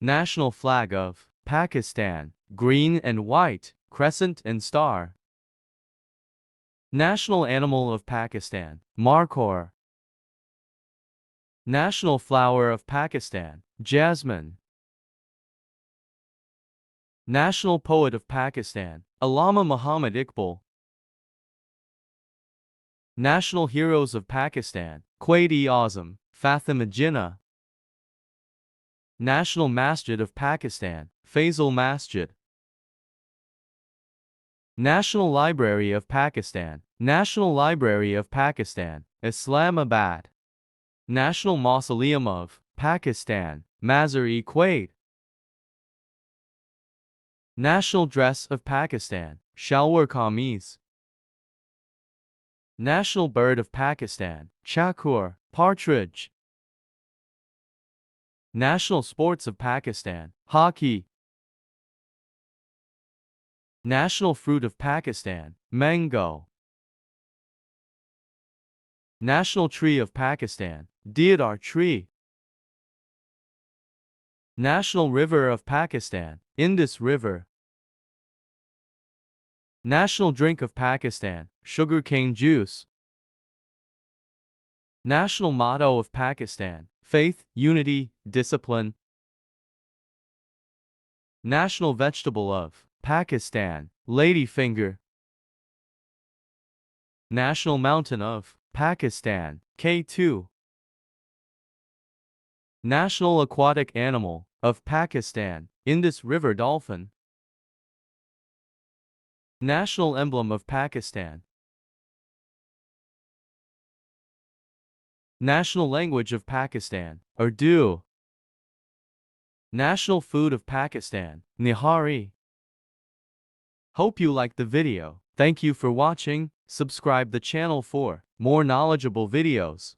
National flag of Pakistan, green and white, crescent and star. National animal of Pakistan, markhor. National flower of Pakistan, jasmine. National poet of Pakistan, Allama Muhammad Iqbal. National heroes of Pakistan, Quaid-e-Azam, Fatima Jinnah. National Masjid of Pakistan, Faisal Masjid. National Library of Pakistan, National Library of Pakistan, Islamabad. National Mausoleum of Pakistan, Mazar-e-Quaid. National dress of Pakistan, Shalwar Kameez. National bird of Pakistan, chakur, partridge. National sports of Pakistan, hockey. National fruit of Pakistan, mango. National tree of Pakistan, Deodar Tree. National river of Pakistan, Indus River. National drink of Pakistan, Sugarcane Juice. National motto of Pakistan, faith, unity, discipline. National vegetable of Pakistan, ladyfinger. National mountain of Pakistan, K2. National aquatic animal of Pakistan, Indus River dolphin. National emblem of Pakistan. National language of Pakistan, Urdu. National food of Pakistan, Nihari. Hope you liked the video. Thank you for watching. Subscribe the channel for more knowledgeable videos.